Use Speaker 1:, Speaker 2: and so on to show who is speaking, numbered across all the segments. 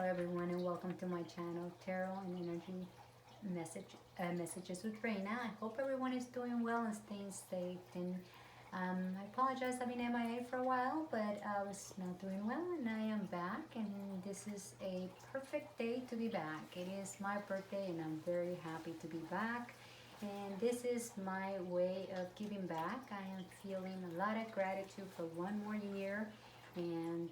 Speaker 1: everyone, and welcome to my channel, Tarot and Energy Messages with Reina. I hope everyone is doing well and staying safe. And I apologize, I've been MIA for a while, but I was not doing well, and I am back. And this is a perfect day to be back. It is my birthday, and I'm very happy to be back. And this is my way of giving back. I am feeling a lot of gratitude for one more year. And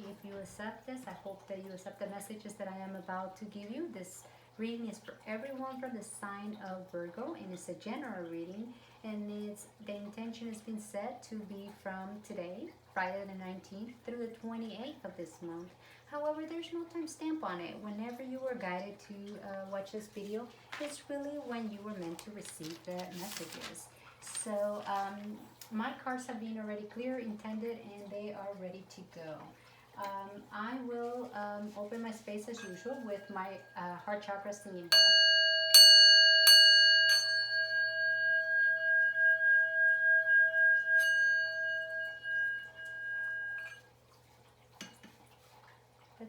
Speaker 1: if you accept this, I hope that you accept the messages that I am about to give you. This reading is for everyone from the sign of Virgo, and it's a general reading. And the intention has been set to be from today, Friday the 19th, through the 28th of this month. However, there's no time stamp on it. Whenever you were guided to watch this video, it's really when you were meant to receive the messages. So my cards have been already clear, intended, and they are ready to go. I will open my space as usual with my heart chakra singing bowl.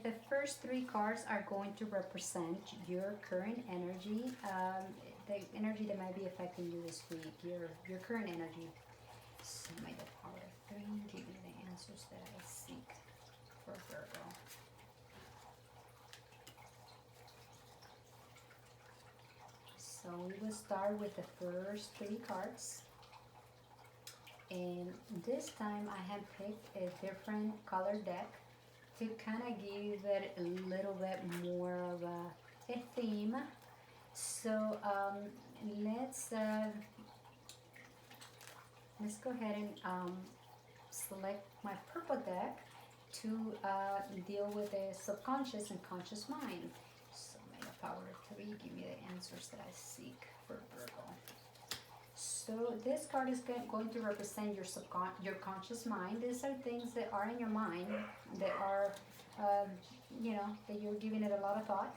Speaker 1: The first three cards are going to represent your current energy, the energy that might be affecting you this week, your current energy. So may the power of three give me the answers that I seek for Virgo. So we will start with the first three cards. And this time I have picked a different color deck to kind of give it a little bit more of a theme. So let's go ahead and select my purple deck to deal with the subconscious and conscious mind. So may the power of three give me the answers that I seek for Virgo. So this card is going to represent your conscious mind. These are things that are in your mind that are, that you're giving it a lot of thought.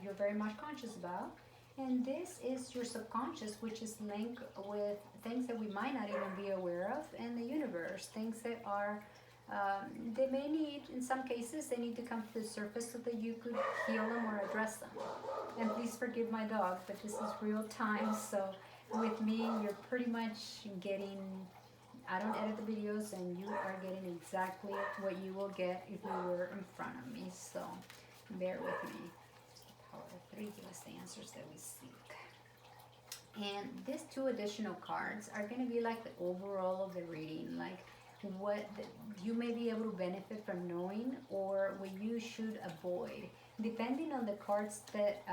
Speaker 1: You're very much conscious about. And this is your subconscious, which is linked with things that we might not even be aware of in the universe. Things that are, they may need, in some cases, they need to come to the surface so that you could heal them or address them. And please forgive my dog, but this is real time, so with me, you're pretty much getting, I don't edit the videos, and you are getting exactly what you will get if you were in front of me, so bear with me. Power of three, give us the answers that we seek. And these two additional cards are going to be like the overall of the reading, like what you may be able to benefit from knowing or what you should avoid. Depending on the cards that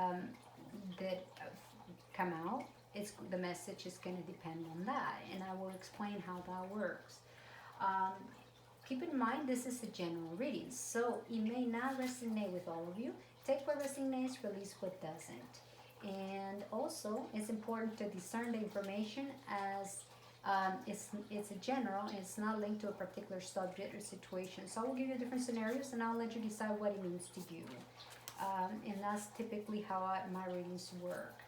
Speaker 1: come out, the message is going to depend on that, and I will explain how that works. Keep in mind, this is a general reading, so it may not resonate with all of you. Take what resonates, release what doesn't. And also, it's important to discern the information as it's a general, it's not linked to a particular subject or situation. So I will give you different scenarios, and I'll let you decide what it means to you. And that's typically how my readings work.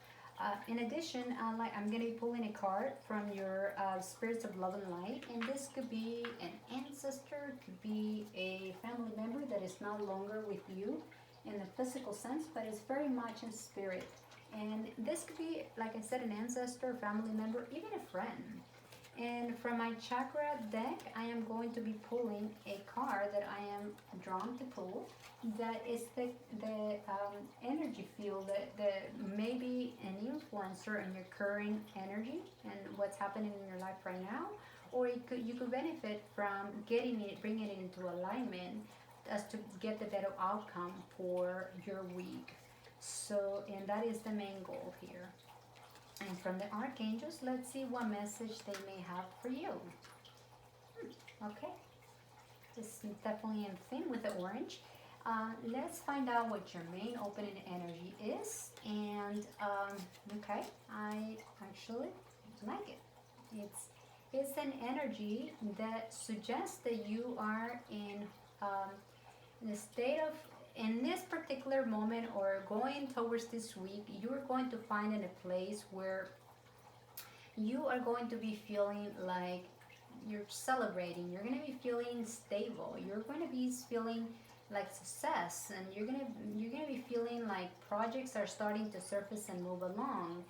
Speaker 1: In addition, I'm going to be pulling a card from your spirits of love and light, and this could be an ancestor, could be a family member that is no longer with you in the physical sense, but is very much in spirit. And this could be, like I said, an ancestor, family member, even a friend. And from my chakra deck, I am going to be pulling a card that I am drawn to pull. That is the energy field that may be an influencer in your current energy and what's happening in your life right now, or you could benefit from bringing it into alignment as to get the better outcome for your week. So, and that is the main goal here. And from the archangels, let's see what message they may have for you. Okay, this is definitely in theme with the orange. Let's find out what your main opening energy is. And okay, I actually like it. It's an energy that suggests that you are in the state of, in this particular moment or going towards this week, you're going to find in a place where you are going to be feeling like you're celebrating. You're going to be feeling stable. You're going to be feeling like success, and you're gonna be feeling like projects are starting to surface and move along.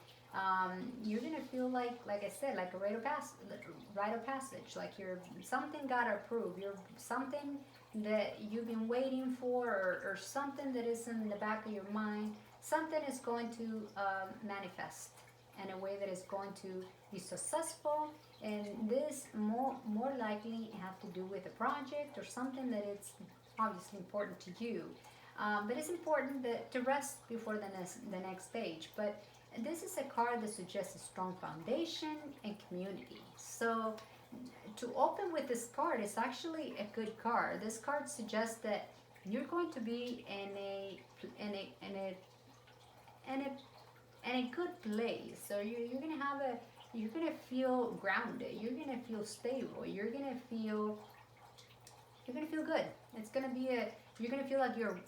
Speaker 1: You're gonna feel like I said, like a rite of passage, like you're something got approved. You're something that you've been waiting for, or something that is in the back of your mind. Something is going to manifest in a way that is going to be successful, and this more likely have to do with a project or something that it's obviously important to you. But it's important to rest before the next stage. But this is a card that suggests a strong foundation and community. So to open with this card is actually a good card. This card suggests that you're going to be in a good place. So you're gonna feel grounded. You're gonna feel stable. You're gonna feel good. It's gonna be you're gonna feel like you're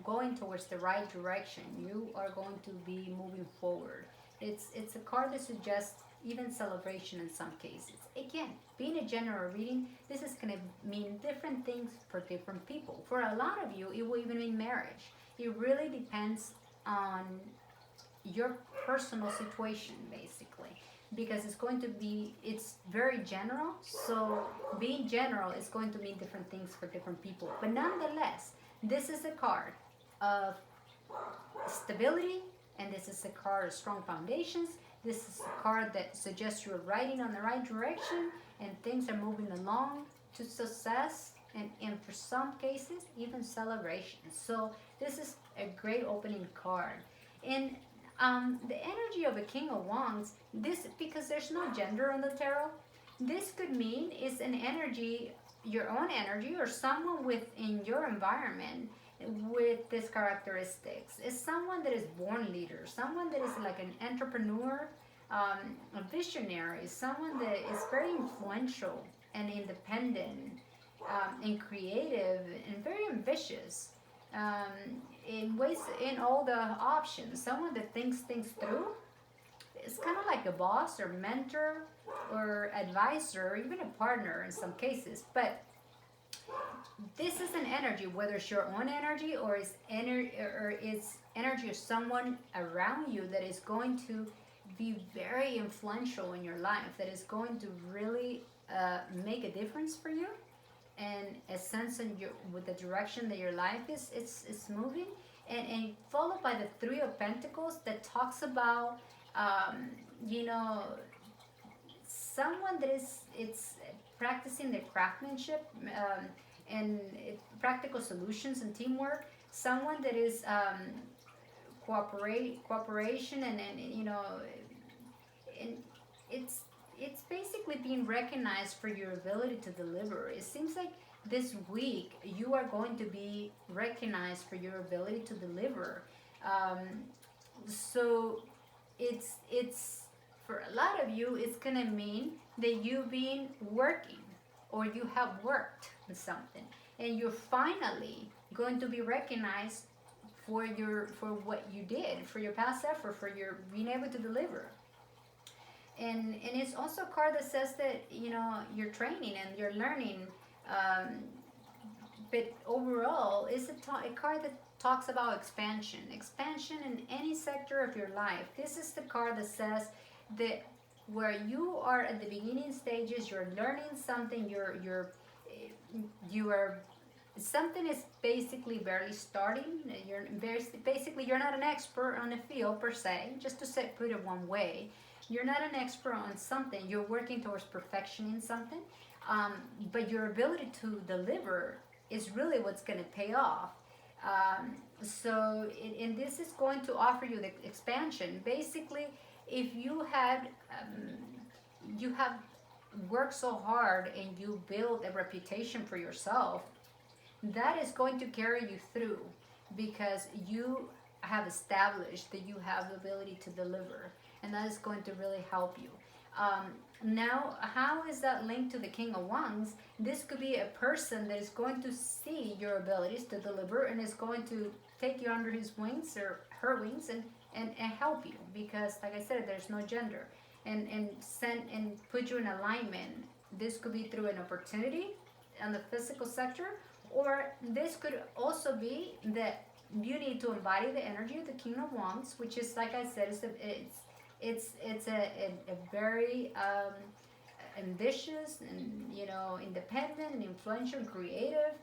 Speaker 1: going towards the right direction. You are going to be moving forward. It's a card that suggests even celebration in some cases. Again, being a general reading, this is gonna mean different things for different people. For a lot of you, it will even mean marriage. It really depends on your personal situation, basically, because it's very general. So being general is going to mean different things for different people, but nonetheless, this is a card of stability, and this is a card of strong foundations. This is a card that suggests you're riding on the right direction and things are moving along to success, and for some cases even celebration. So this is a great opening card. And the energy of a King of Wands, this, because there's no gender on the tarot, this could mean is an energy, your own energy, or someone within your environment with these characteristics. Is someone that is born leader, someone that is like an entrepreneur, a visionary, someone that is very influential and independent, and creative and very ambitious, in ways, in all the options. Someone that thinks things through. It's kind of like a boss or mentor or advisor, or even a partner in some cases. But this is an energy, whether it's your own energy or it's energy of someone around you, that is going to be very influential in your life, that is going to really make a difference for you, and a sense in with the direction that your life is moving. And followed by the Three of Pentacles, that talks about you know, someone that is it's practicing their craftsmanship, and practical solutions and teamwork. Someone that is cooperation, and you know, and it's basically being recognized for your ability to deliver. It seems like this week you are going to be recognized for your ability to deliver. So it's for a lot of you, it's gonna mean that you've been working, or you have worked on something, and you're finally going to be recognized for what you did, for your past effort, for your being able to deliver. And it's also a card that says that, you know, you're training and you're learning. But overall, it's a card that talks about expansion in any sector of your life. This is the card that says that where you are at the beginning stages, you're learning something, you are something is basically barely starting. You're not an expert on a field per se, just to put it one way. You're not an expert on something. You're working towards perfection in something, but your ability to deliver is really what's going to pay off. And this is going to offer you the expansion. Basically, if you have worked so hard and you build a reputation for yourself, that is going to carry you through, because you have established that you have the ability to deliver, and that is going to really help you. Now, how is that linked to the King of Wands? This could be a person that is going to see your abilities to deliver and is going to take you under his wings or her wings, and help you, because like I said, there's no gender, and put you in alignment. This could be through an opportunity on the physical sector, Or this could also be that you need to embody the energy of the King of Wands, which is, like I said, it's a very ambitious and, independent and influential, creative,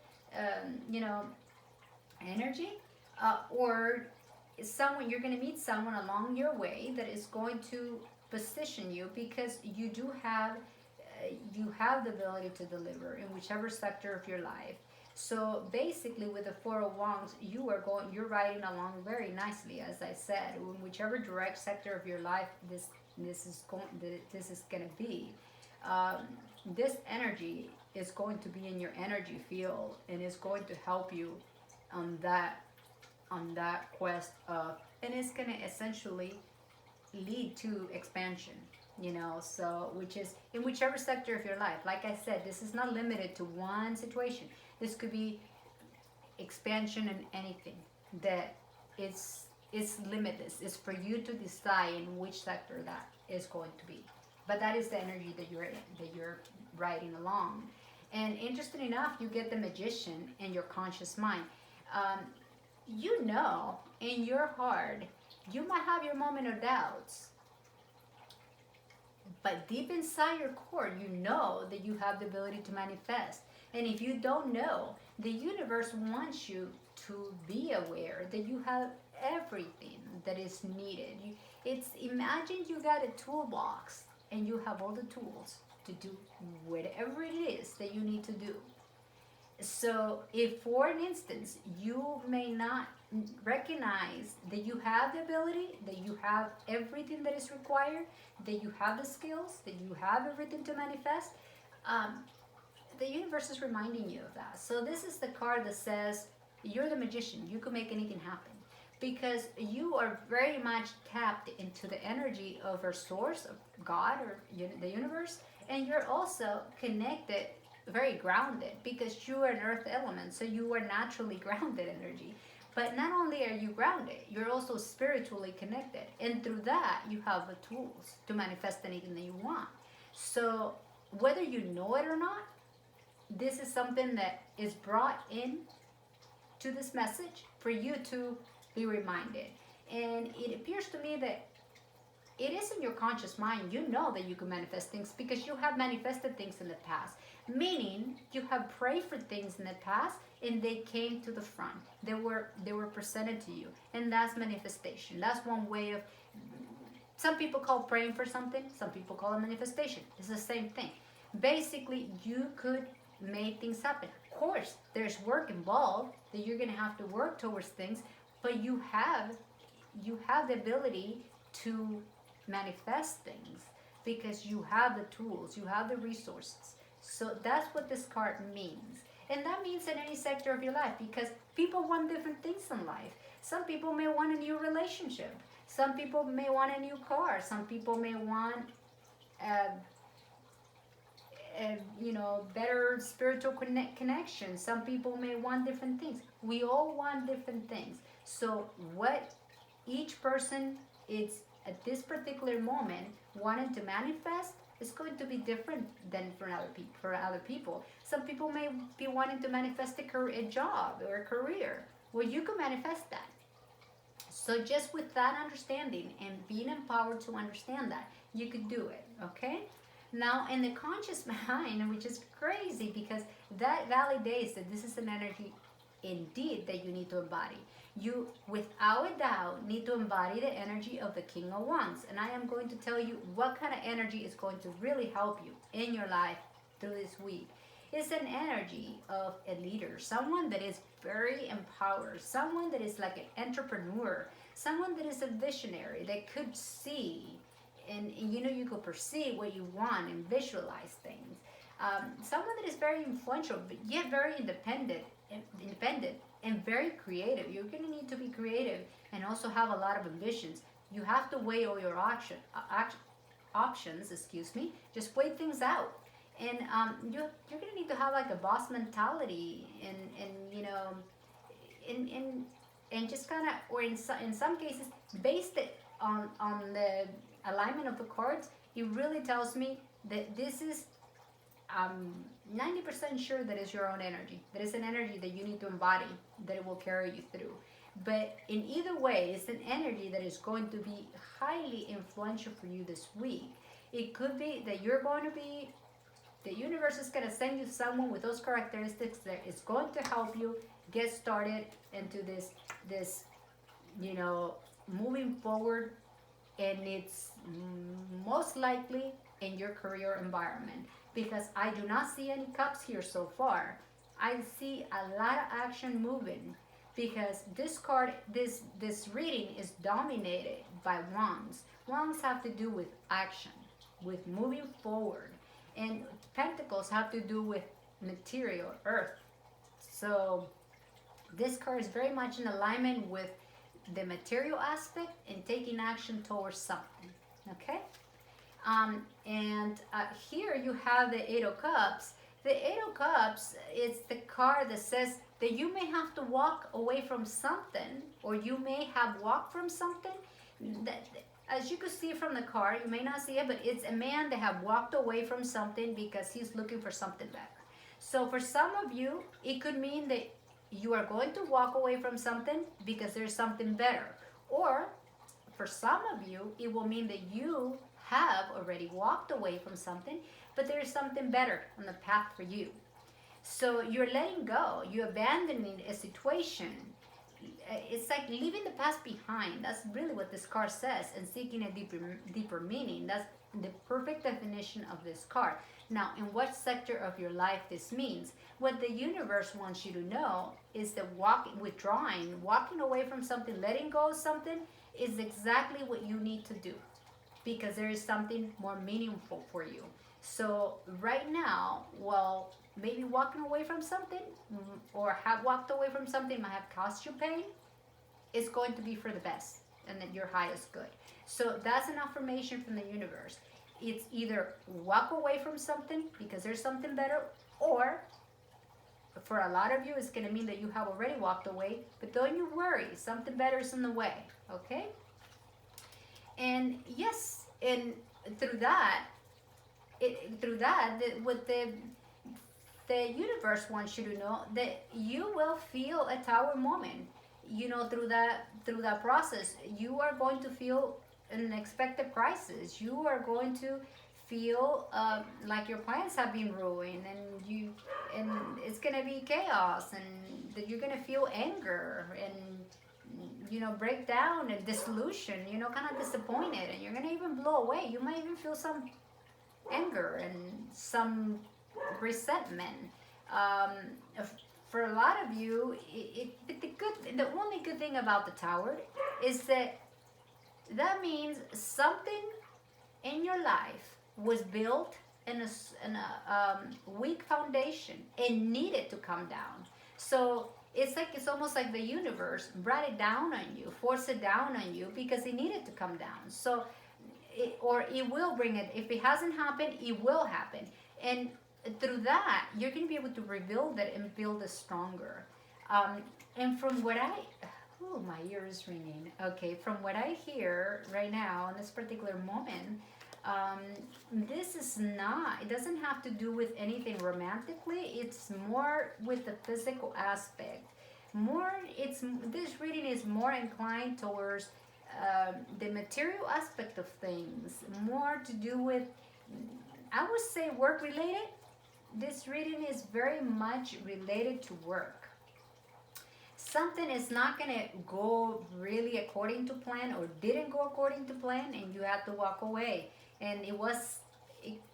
Speaker 1: you know, energy. Or someone, you're going to meet someone along your way that is going to position you, because you have the ability to deliver in whichever sector of your life. So basically, with the Four of Wands, you're riding along very nicely, as I said, in whichever direct sector of your life this is going to be. Um, this energy is going to be in your energy field, and is going to help you on that quest of, and it's going to essentially lead to expansion, so, which is in whichever sector of your life. Like I said, this is not limited to one situation. This could be expansion in anything. That it's limitless. It's for you to decide in which sector that is going to be. But that is the energy that you're riding along. And interesting enough, you get the Magician in your conscious mind. um, in your heart, you might have your moment of doubts, but deep inside your core, you know that you have the ability to manifest. And if you don't know, the universe wants you to be aware that you have everything that is needed. Imagine you got a toolbox and you have all the tools to do whatever it is that you need to do. So, if for an instance you may not recognize that you have the ability, that you have everything that is required, that you have the skills, that you have everything to manifest, um, the universe is reminding you of that. So, this is the card that says you're the Magician. You can make anything happen, because you are very much tapped into the energy of our source, of God, or the universe, and you're also connected, very grounded, because you are an earth element, so you are naturally grounded energy. But not only are you grounded, you're also spiritually connected, and through that you have the tools to manifest anything that you want. So whether you know it or not, this is something that is brought in to this message for you to be reminded. And it appears to me that it is in your conscious mind. You know that you can manifest things because you have manifested things in the past. Meaning, you have prayed for things in the past and they came to the front. They were presented to you, and that's manifestation. That's one way of. Some people call praying for something. Some people call it manifestation. It's the same thing. Basically, you could make things happen. Of course, there's work involved that you're gonna have to work towards things, but you have the ability to manifest things because you have the tools, you have the resources. So that's what this card means. And that means in any sector of your life, because people want different things in life. Some people may want a new relationship. Some people may want a new car. Some people may want better spiritual connection. Some people may want different things. We all want different things. So what each person is at this particular moment wanting to manifest is going to be different than for other people. Some people may be wanting to manifest a job or a career. Well, you can manifest that. So just with that understanding and being empowered to understand that, you could do it, okay? Now, in the conscious mind, which is crazy because that validates that this is an energy indeed that you need to embody. You, without a doubt, need to embody the energy of the King of Wands. And I am going to tell you what kind of energy is going to really help you in your life through this week. It's an energy of a leader, someone that is very empowered, someone that is like an entrepreneur, someone that is a visionary, that could see and you could perceive what you want and visualize things. Someone that is very influential, but yet very independent and very creative. You're going to need to be creative and also have a lot of ambitions. You have to weigh all your options. Just weigh things out. And you're going to need to have like a boss mentality and just kind of, or in some cases, based it on the alignment of the cards. It really tells me that this is I'm 90% sure that it's your own energy. That is an energy that you need to embody, that it will carry you through. But in either way, it's an energy that is going to be highly influential for you this week. It could be that you're going to be, the universe is going to send you someone with those characteristics that is going to help you get started into this, you know, moving forward, and it's most likely in your career environment, because I do not see any cups here so far. I see a lot of action moving, because this card, this reading is dominated by wands. Wands have to do with action, with moving forward, and pentacles have to do with material, earth. So this card is very much in alignment with the material aspect and taking action towards something. Okay. And here you have the Eight of Cups. The Eight of Cups is the card that says that you may have to walk away from something, or you may have walked from something. That, as you can see from the card, you may not see it, but it's a man that have walked away from something because he's looking for something better. So for some of you, it could mean that you are going to walk away from something because there's something better. Or for some of you, it will mean that you have already walked away from something, but there is something better on the path for you. So you're letting go, you're abandoning a situation. It's like leaving the past behind. That's really what this card says, and seeking a deeper meaning. That's the perfect definition of this card. Now, in what sector of your life this means, what the universe wants you to know is that withdrawing, walking away from something, letting go of something is exactly what you need to do, because there is something more meaningful for you. So right now, well, maybe walking away from something, or have walked away from something might have caused you pain, is going to be for the best and that your highest good. So that's an affirmation from the universe. It's either walk away from something because there's something better, or for a lot of you, it's going to mean that you have already walked away, but don't you worry, something better is in the way. Okay. And yes, and through that, what the universe wants you to know, that you will feel a tower moment. You know, through that process, you are going to feel an unexpected crisis. You are going to feel like your plans have been ruined, and it's gonna be chaos, and that you're gonna feel anger and, you know, break down and disillusion, you know, kind of disappointed, and you're gonna even blow away. You might even feel some anger and some resentment. For a lot of you, the only good thing about the Tower is that means something in your life was built in a weak foundation and needed to come down. So it's almost like the universe brought it down on you, forced it down on you because it needed to come down. So it will bring it. If it hasn't happened, it will happen. And through that, you're going to be able to rebuild it and build it stronger. And from what my ear is ringing. Okay, from what I hear right now in this particular moment, this is not, it doesn't have to do with anything romantically. It's more with the physical aspect. This reading is more inclined towards the material aspect of things, more to do with, I would say, work related. This reading is very much related to work. Something is not going to go really according to plan, or didn't go according to plan, and you have to walk away. And it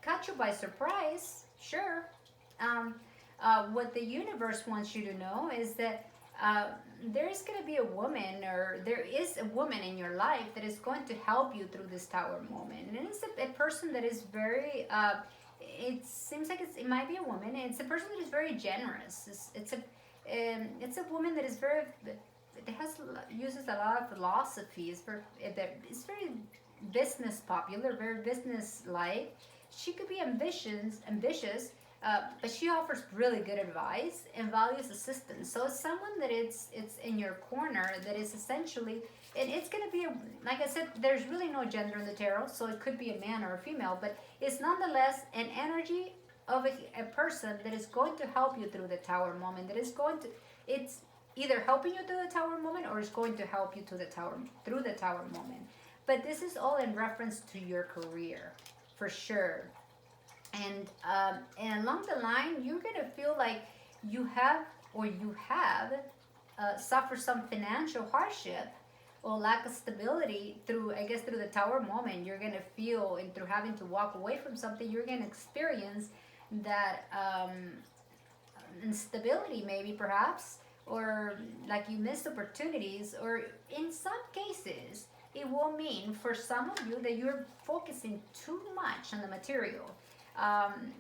Speaker 1: caught you by surprise, sure. What the universe wants you to know is that there is going to be a woman, or there is a woman in your life that is going to help you through this Tower moment. And it's a person that is very, it seems like it might be a woman. It's a person that is very generous. It's a woman that is very, uses a lot of philosophy. It's very business popular, very business like. She could be ambitious, but she offers really good advice and values assistance. So it's someone that it's in your corner, that is essentially, and it's going to be, like I said, there's really no gender in the tarot, so it could be a man or a female, but it's nonetheless an energy of a person that is going to help you through the tower moment, that is going to, it's either helping you through the tower moment or it's going to help you to the tower through the tower moment. But this is all in reference to your career, for sure. And along the line, you're gonna feel like you have suffered some financial hardship or lack of stability through, I guess, through the tower moment. You're gonna feel, and through having to walk away from something, you're gonna experience that instability, maybe, perhaps, or like you missed opportunities, or in some cases it will mean for some of you that you're focusing too much on the material, um,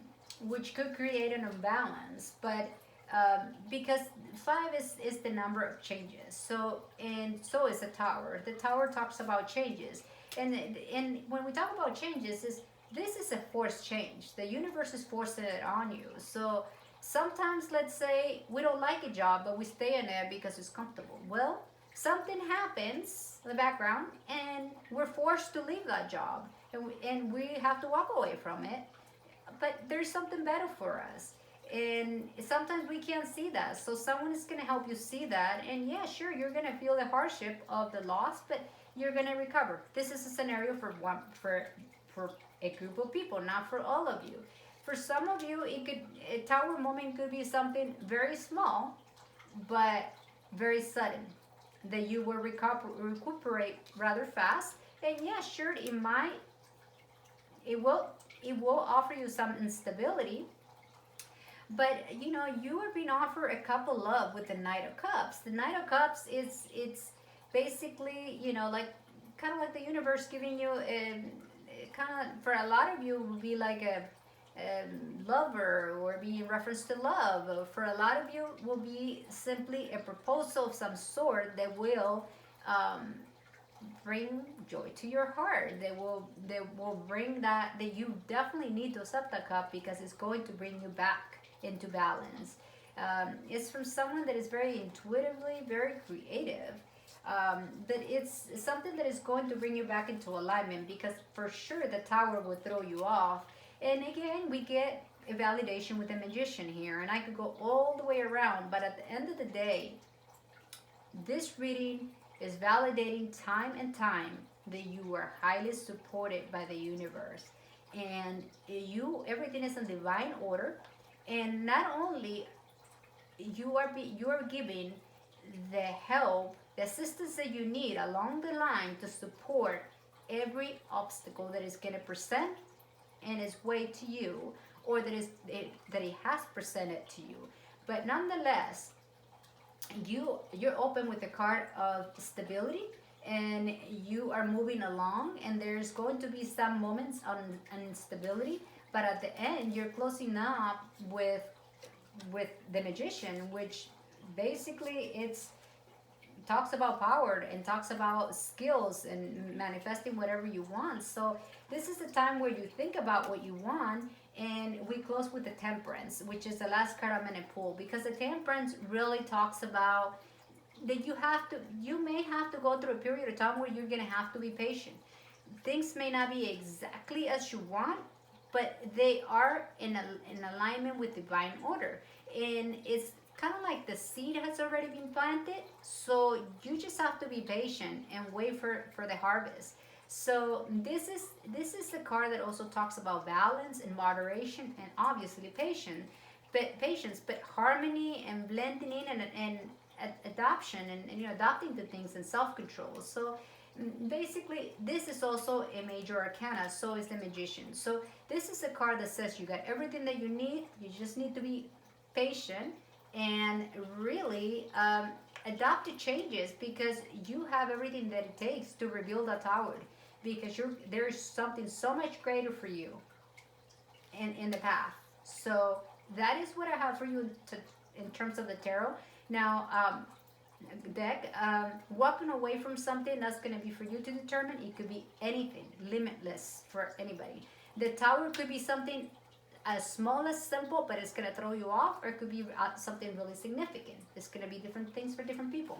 Speaker 1: which could create an imbalance. But because five is the number of changes, so, and so is the tower. The tower talks about changes, and when we talk about changes, this is a forced change. The universe is forcing it on you. So sometimes, let's say we don't like a job, but we stay in it because it's comfortable. Well, something happens in the background, and we're forced to leave that job, and we have to walk away from it. But there's something better for us. And sometimes we can't see that. So someone is going to help you see that. And yeah, sure, you're going to feel the hardship of the loss, but you're going to recover. This is a scenario for a group of people, not for all of you. For some of you, a tower moment could be something very small, but very sudden, that you will recuperate rather fast. And yeah, sure, it will offer you some instability. But you are being offered a couple love with the Knight of Cups. The Knight of Cups it's basically, like, kind of like the universe giving you kind of, for a lot of you, will be like a lover, or be in reference to love. For a lot of you, will be simply a proposal of some sort that will bring joy to your heart. They will bring that you definitely need to accept the cup, because it's going to bring you back into balance. It's from someone that is very intuitively, very creative. But it's something that is going to bring you back into alignment, because for sure the tower will throw you off. And again, we get a validation with the Magician here, and I could go all the way around, but at the end of the day, this reading is validating time and time that you are highly supported by the universe, and everything is in divine order. And not only you are giving the help, the assistance that you need along the line to support every obstacle that is going to present in its way to you, or that it has presented to you. But nonetheless, you're open with the card of stability, and you are moving along, and there's going to be some moments on instability, but at the end you're closing up with the Magician, which basically it's talks about power and talks about skills and manifesting whatever you want. So this is the time where you think about what you want. And we close with the Temperance, which is the last card I'm going to pull, because the Temperance really talks about that you may have to go through a period of time where you're going to have to be patient. Things may not be exactly as you want, but they are in alignment with divine order. And it's kind of like the seed has already been planted, so you just have to be patient and wait for the harvest. So this is the card that also talks about balance and moderation, and obviously patience, but harmony and blending in, and adoption, and adapting to things, and self-control. So basically, this is also a major arcana. So is the Magician. So this is a card that says you got everything that you need. You just need to be patient and really adapt to changes, because you have everything that it takes to rebuild that tower, because there's something so much greater for you in the path. So that is what I have for you in terms of the tarot. Now, deck, walking away from something, that's going to be for you to determine. It could be anything, limitless for anybody. The tower could be something as small as simple, but it's going to throw you off, or it could be something really significant. It's going to be different things for different people.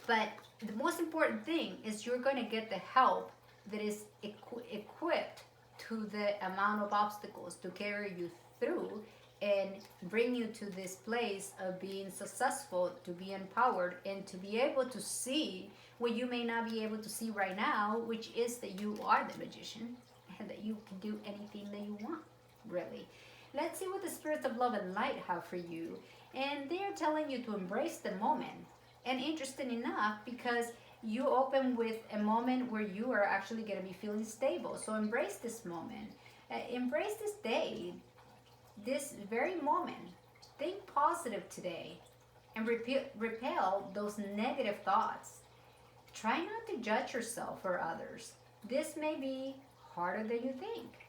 Speaker 1: But the most important thing is you're going to get the help that is equipped to the amount of obstacles to carry you through and bring you to this place of being successful, to be empowered, and to be able to see what you may not be able to see right now, which is that you are the magician and that you can do anything that you want, really. Let's see what the spirits of love and light have for you. And they are telling you to embrace the moment. And interesting enough, because you open with a moment where you are actually going to be feeling stable. So embrace this moment. Embrace this day, this very moment. Think positive today and repel those negative thoughts. Try not to judge yourself or others. This may be harder than you think.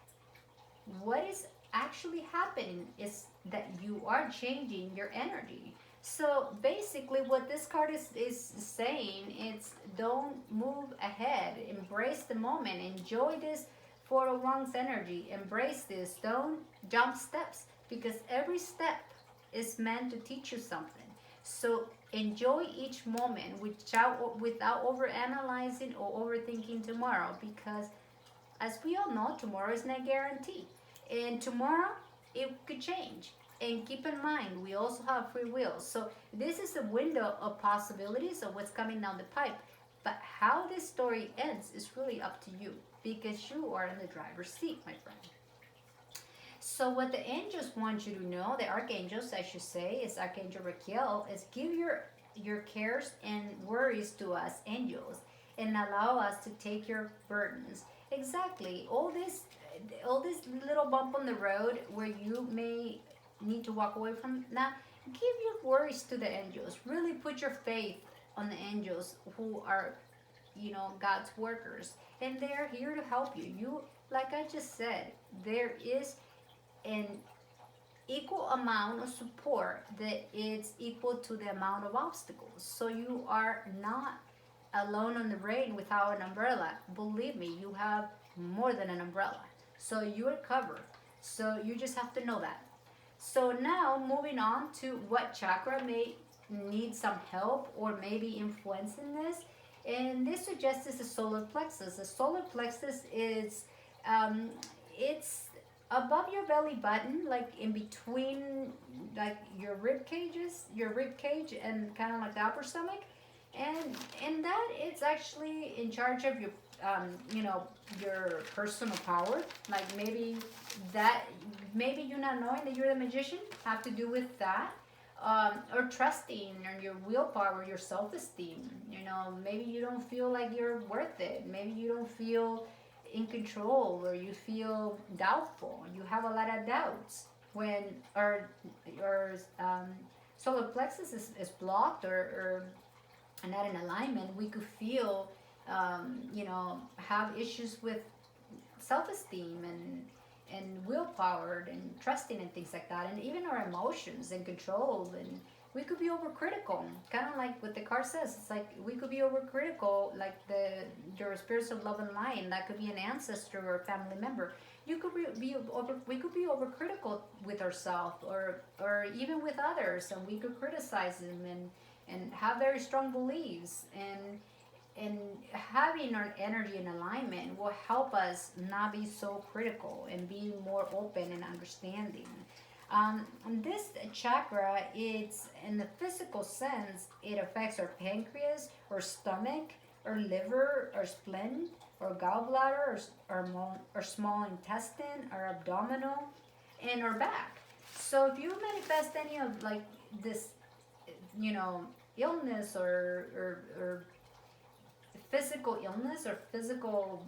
Speaker 1: What is actually happening is that you are changing your energy. So basically, what this card is saying is don't move ahead, embrace the moment, enjoy this for one's energy, embrace this, don't jump steps, because every step is meant to teach you something. So enjoy each moment without overanalyzing or overthinking tomorrow, because as we all know, tomorrow is not guaranteed. And tomorrow, it could change. And keep in mind, we also have free will. So this is a window of possibilities of what's coming down the pipe. But how this story ends is really up to you, because you are in the driver's seat, my friend. So what the angels want you to know, the archangels, I should say, is Archangel Raquel, is give your cares and worries to us angels and allow us to take your burdens. Exactly. All this little bump on the road where you may need to walk away from now, give your worries to the angels. Really put your faith on the angels, who are, God's workers, and they're here to help you. You, like I just said, there is an equal amount of support that is equal to the amount of obstacles. So you are not alone on the rain without an umbrella. Believe me, you have more than an umbrella. So you are covered. So you just have to know that. So now moving on to what chakra may need some help or maybe influencing this. And this suggests is the solar plexus. The solar plexus is, it's above your belly button, like in between, like your rib cage, and kind of like the upper stomach, and that it's actually in charge of your, your personal power. Like maybe you not knowing that you're the magician have to do with that. Or trusting on your willpower, your self-esteem. Maybe you don't feel like you're worth it. Maybe you don't feel in control, or you feel doubtful. You have a lot of doubts when our solar plexus is blocked or not in alignment. We could feel, have issues with self-esteem and willpower and trusting and things like that, and even our emotions and control. And we could be overcritical, kind of like what the card says. It's like we could be overcritical, like your spirits of love and light, and that could be an ancestor or a family member. We could be overcritical with ourselves, or even with others, and we could criticize them and have very strong beliefs. And having our energy in alignment will help us not be so critical and be more open and understanding. This chakra, it's in the physical sense, it affects our pancreas, or stomach, or liver, or spleen, or gallbladder, or small intestine, or abdominal, and our back. So if you manifest any of like this, illness or physical illness or physical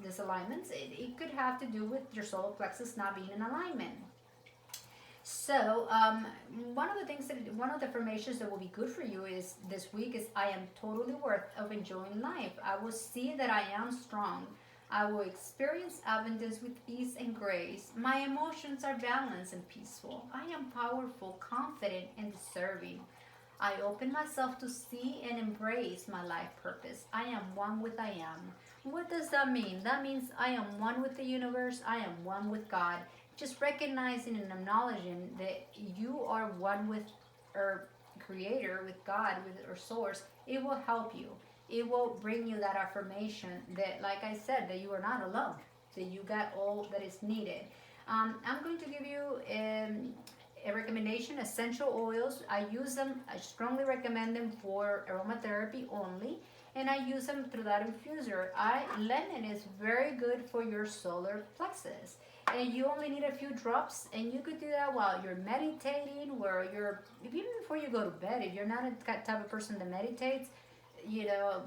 Speaker 1: disalignments, it could have to do with your solar plexus not being in alignment. So one of the affirmations that will be good for you is this week is, I am totally worth of enjoying life. I will see that I am strong. I will experience abundance with ease and grace. My emotions are balanced and peaceful. I am powerful, confident, and deserving. I open myself to see and embrace my life purpose. I am one with I am. What does that mean? That means I am one with the universe. I am one with God. Just recognizing and acknowledging that you are one with our creator, with God, with our source, it will help you. It will bring you that affirmation that, like I said, that you are not alone. that you got all that is needed. I'm going to give you a recommendation: essential oils. I use them. I strongly recommend them for aromatherapy only, and I use them through that infuser. Lemon is very good for your solar plexus, and you only need a few drops, and you could do that while you're meditating, where you're even before you go to bed. If you're not a type of person that meditates, you know,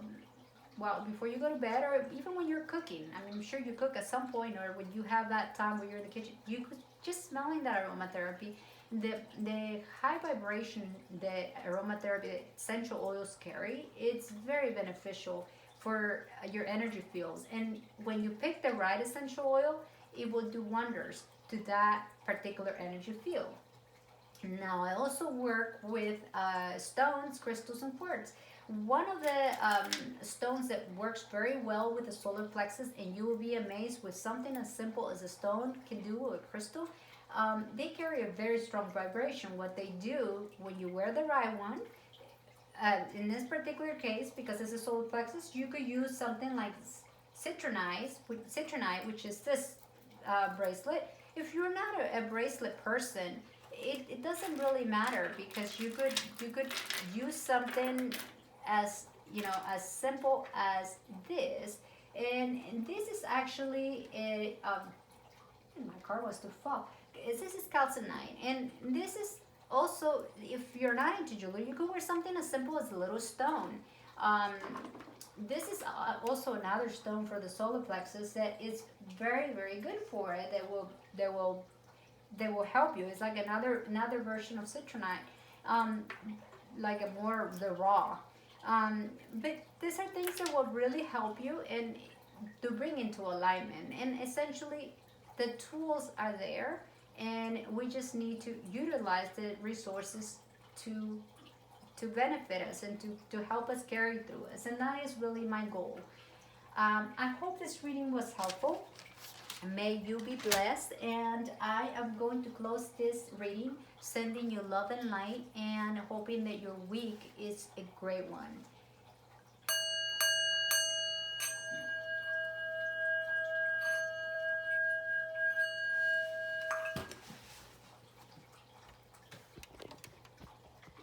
Speaker 1: well, before you go to bed, or even when you're cooking. I mean, I'm sure you cook at some point, or when you have that time where you're in the kitchen, you could just smelling that aromatherapy, the high vibration that aromatherapy, that essential oils carry, it's very beneficial for your energy fields. And when you pick the right essential oil, it will do wonders to that particular energy field. Now, I also work with stones, crystals, and quartz. One of the stones that works very well with the solar plexus, and you will be amazed with something as simple as a stone can do with a crystal. They carry a very strong vibration. What they do when you wear the right one, in this particular case, because it's a solar plexus, you could use something like citronite, which is this bracelet. If you're not a bracelet person, it doesn't really matter, because you could use something as as simple as this, and this is actually a my car was too fall. This is calcinite, and this is also, if you're not into jewelry, you could wear something as simple as a little stone. Um, this is also another stone for the solar plexus that is very, very good for it. That will help you. It's like another version of citronite, like a more the raw. But these are things that will really help you and to bring into alignment. And essentially, the tools are there, and we just need to utilize the resources to benefit us and to help us carry through us. And that is really my goal. I hope this reading was helpful. May you be blessed, and I am going to close this reading sending you love and light, and hoping that your week is a great one.